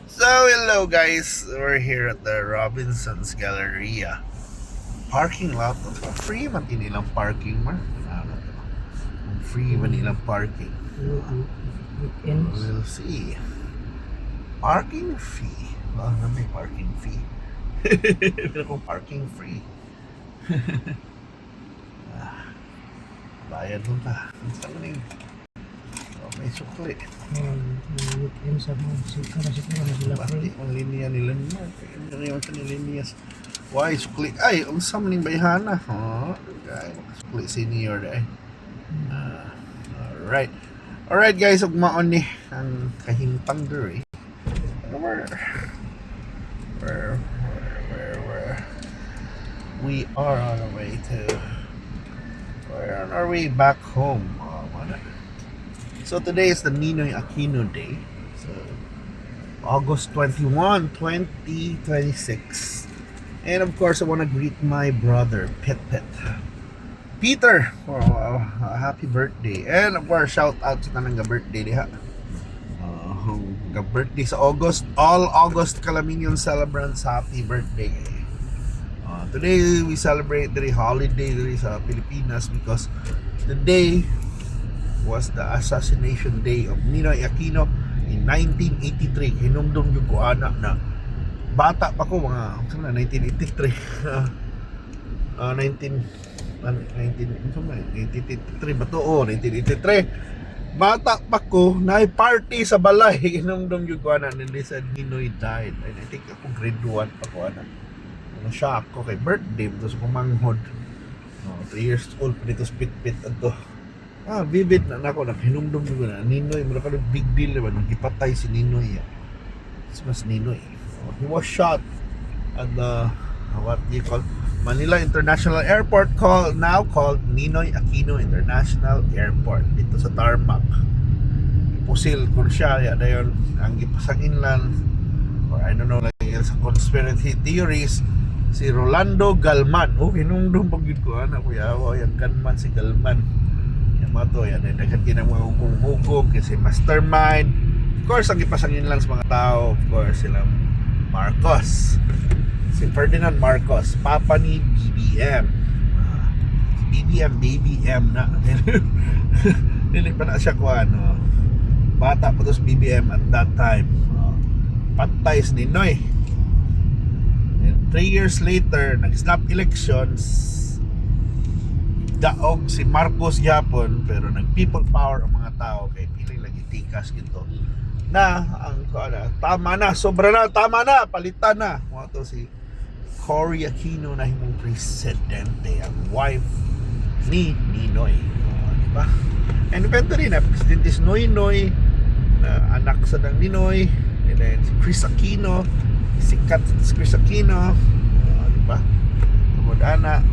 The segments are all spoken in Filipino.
So, hello guys. We're here at the Robinson's Galleria. Parking lot. Free man inilang parking man. Ano to? Free man ilang parking. Weekends. We'll see. Parking fee. Ano may parking fee? Pero kung parking free. Bayad mo pa. Saan mo na yun? Oh, may sukli. Weekend sa mga sika na sila Bakit free. ang linya nila nyo? Ano yung linya? Why sukli? Ay, ang samling bayhana. Oh, okay. Sukli senior dahil. Alright. Alright guys, ugmaon ni ang kahintang diri. Where we are on our way to, we're on our way back home. So today is the Ninoy Aquino Day. So August 21, 2026. And of course, I want to greet my brother, Peter, for a happy birthday. And of course, shout out sa tanang birthday diha. Birthday sa August. All August Calaminion celebrants, happy birthday. Today, we celebrate the holiday sa Pilipinas because today was the assassination day of Ninoy Aquino in 1983. Hinumdum yung ko anak na bata pa ko, mga 1983. 1983 ba to? 1983. Bata pa ko, na-party sa balay. Hinumdum yung ko anak, and they said Ninoy died. And I think ako grade 1 pa ko anak. Na-shock ko kay birthday ito sa kumanghod. 3 years old pa dito spit-pit ato. Vivid na ako, hinumdum ko na Ninoy, mura ka big deal naman nung ipatay si Ninoy. It's mas Ninoy. He was shot at the what do you call Manila International Airport, now called Ninoy Aquino International Airport, dito sa tarmac. Ipusil ko siya dayon ang gipasangin lang, or I don't know, like sa conspiracy theories, si Rolando Galman. Hinumdum pag yun ko anak kuya, yung gunman si Galman. Mato yan, nagkat ng mga hukom kasi mastermind. Of course, ang ipasangin lang sa mga tao, of course, sila Marcos, si Ferdinand Marcos, papa ni BBM. BBM na. Dili pa na siya kuha, bata pa to BBM at that time. Patay si Ninoy. And 3 years later, nag-snap elections, daog si Marcos yapon, pero nag people power ang mga tao kay pili lagi tikas gito na ang tama na, sobra na, tama na, palitan na mo to si Cory Aquino na himong presidente, ang wife ni Ninoy, diba? And eventually na presidente si Noynoy na anak sa ng Ninoy, and then si Chris Aquino, sikat si Chris Aquino, diba? Tumod-ana.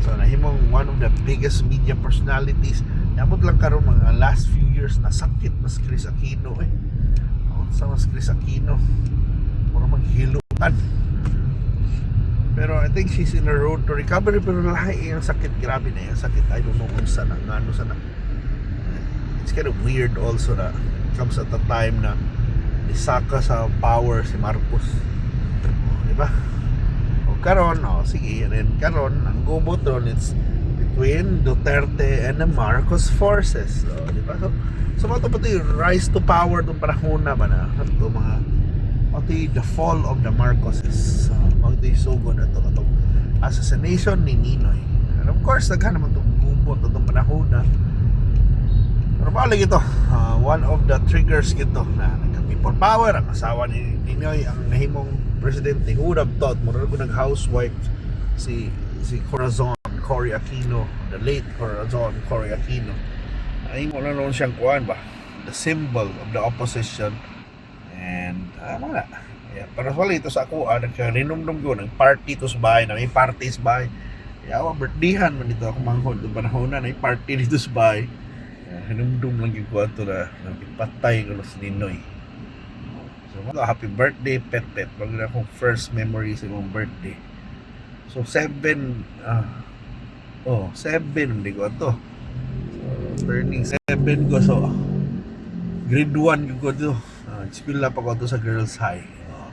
So nahimong one of the biggest media personalities. Yabot lang karon mga last few years na sakit mas Chris Aquino sa mas Chris Aquino mura maghiluan. Pero I think she's in the road to recovery, pero lahi yung sakit, grabe na yung sakit. I don't know kung sana ngano sana. It's kind of weird also na comes at a time na nisaka sa power si Marcos, diba? Karon, sige, and karon ang gubot ron, it's between Duterte and the Marcos forces, di ba? So mato pati rise to power itong panahon na ba na ito mga pati the fall of the Marcoses, pati sugo na ito itong assassination ni Ninoy. And of course naghan naman itong gubot itong panahon na, pero balik ito, one of the triggers ito na nagka-people power, ang asawa ni Ninoy ang nahimong presidente. Who would have thought, mura ko nag-housewife si Corazon Cory Aquino, the late Corazon Cory Aquino. Ay mo na noon siyang kuhan ba, the symbol of the opposition. And wala, yeah, pero wala ito sa ako, nagka-rinumdum ko, nag-party to sa bahay, na may party sa bahay. Yawa, birthdayhan man dito ako manghod, yung panahon na may party dito sa bahay. Hinumdum lang yung kuhan to na nagpatay ko si Ninoy. So, happy birthday, Pet. Bago na akong first memory sa mong birthday. So, 7, hindi ko ito. So, turning 7 ko. So, grade 1 ko to. Nag-school pa ko to sa girls high.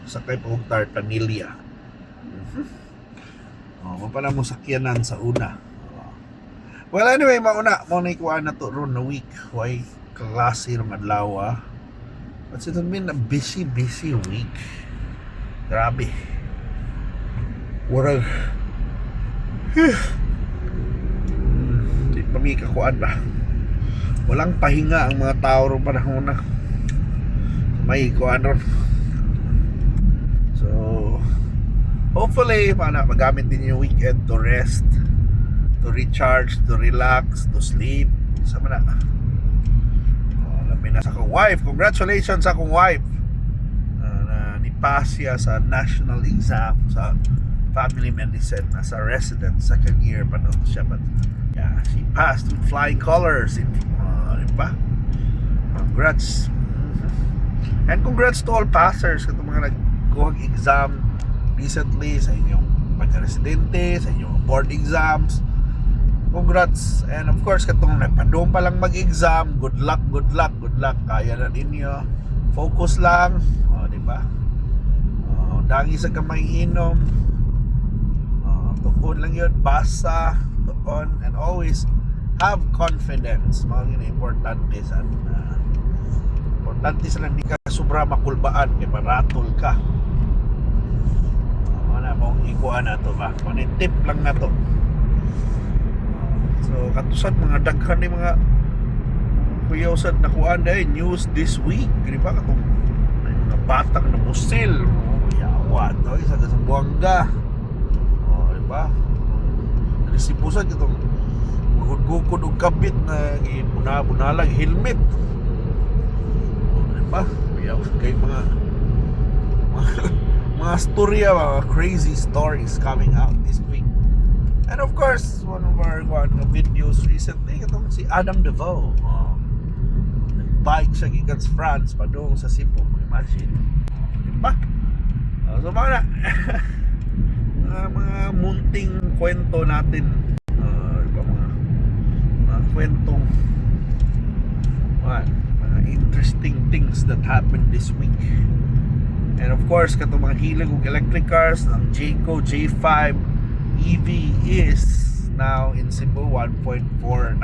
Sakay pa kong Tartanilla. Pa na mo sakyanan sa una. Well, anyway, mauna mo na ikuha na to ron na week. Why klase rong adlaw. But it's been a busy week. Grabe. Warag di pa may kakuan ba. Walang pahinga ang mga tao ron panahon na. May kuan ron. So hopefully magamit din yung weekend to rest, to recharge, to relax, to sleep. Sama na. Labi na sa akong wife. Congratulations sa akong wife. Na nipass siya sa national exam sa family medicine as a resident. Second year pa na siya. But yeah, she passed with flying colors. Diba? Congrats. And congrats to all passers. Itong mga nagkuhag exam recently sa inyong pagka-residente, sa inyong board exams. Congrats. And of course, katong nagpadong pa lang mag-exam, good luck. Kaya na ninyo. Focus lang. Diba? Dagi sa kamay inom. Tuon lang yun. Basa. Tuon. And always have confidence. Mga yun importante sa importante sa lang di ka sobra makulbaan kaya maratol ka. Ano mong ikuan na to ba? Ano tip lang na to. So katusan mga daghan ni mga kuyawsad na kuan dahil news this week. Di ba? Katong mga batang na musil. Yawa to. Isa ka sa Buanga. Di ba? Nalisipusan itong gugod og kabit na bunalag helmet. Di ba? Kay mga storya, mga crazy stories coming out this week. And of course, one of our videos recently, itong si Adam Devoe. Bike siya gikan sa France padung sa Cebu. Imagine. Diba? So mga mga munting kwento natin. Diba, mga kwentong mga interesting things that happened this week. And of course, katong mga hilig og electric cars, ang Jayco J5 EV is now in Cebu 1.490.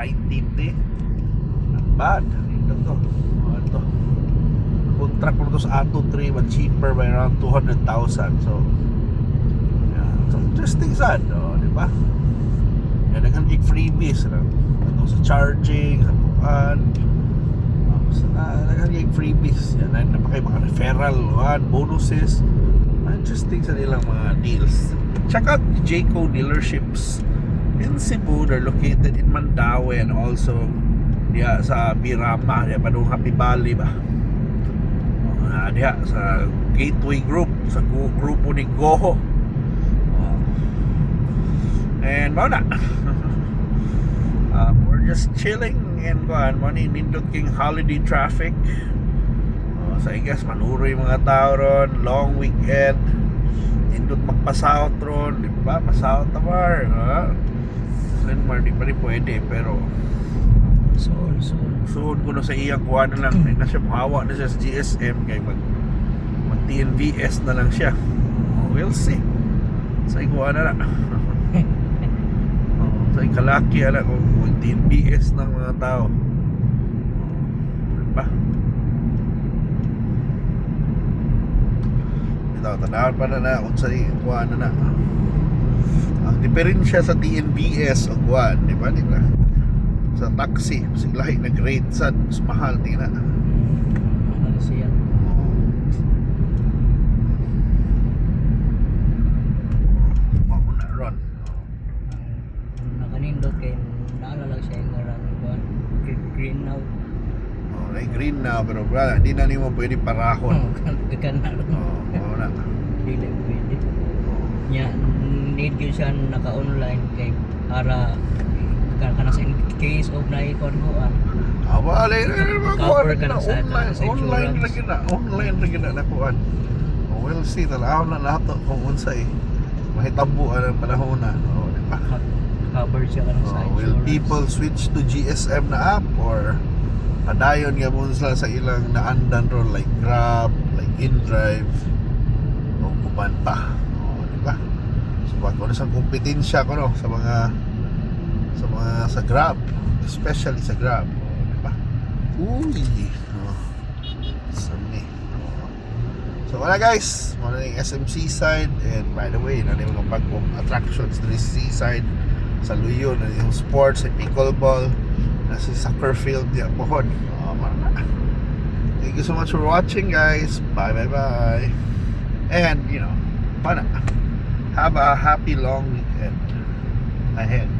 Not bad. Ito. Contract ko to sa Ato 3 but cheaper by around 200,000. So yeah, so interesting sad, di ba? Yan ang freebies ano sa charging, sa buwan. Nagagig freebies yan, napakay mga referral bonuses. Interesting sa nilang mga deals. Check out the Jayco dealerships in Cebu. They're located in Mandaue and also diya sa Birama, diya pa doon Happy Valley ba, diya sa Gateway Group, sa grupo ni Goho. And mauna we're just chilling and money nindot king holiday traffic. So I guess manuroy mga tao ron, long weekend, nindot magpasahot ron, di ba? Pasahot na bar, Mar, di pa rin pwede, pero soon ko na sa iyang kuha na lang, na siya mahawa na siya sa GSM, kaya mag TNVS na lang siya. We'll see. Sa ikuha na lang. Sa ikalaki ala kung mag TNVS ng mga tao. Diba? Tanawan pa na kung sa ikuha na. Ang diferensya sa TNVS o kuha, di ba? Sa taxi, siglahi na grade sad, mas mahal din na. Mahal siya. Muna ron. Nakanindot kay naalala siya yung marang green now. Green na, pero wala, hindi na nimo pwede parahon. Kakan na. Oo na. Hindi na pwede. Nya, need yun siya naka-online kay para kana sa case of na ikon ko Wala cover ka na sa online lagi na nakuan. We'll see, talaw na lahat kung unsay mahitabuan ang panahon na. Di ba? cover siya ka na sa Will insurance. people switch to GSM na app or Padayon nga mo sila sa ilang naandan ron like Grab, like InDrive o kuman pa. O, di ba? So pag ano sa kompetensya ko no sa mga sa Grab, especially sa Grab, o, di ba? Uy. O, sami. O. So wala guys, muna yung SMC side, and by the way, na yung mga bagong attractions sa seaside sa Luyon, na yung sports, sa pickleball, na si soccer field niya pohon. Oh, marami. Thank you so much for watching guys. Bye bye bye. And you know, pana. Have a happy long weekend ahead.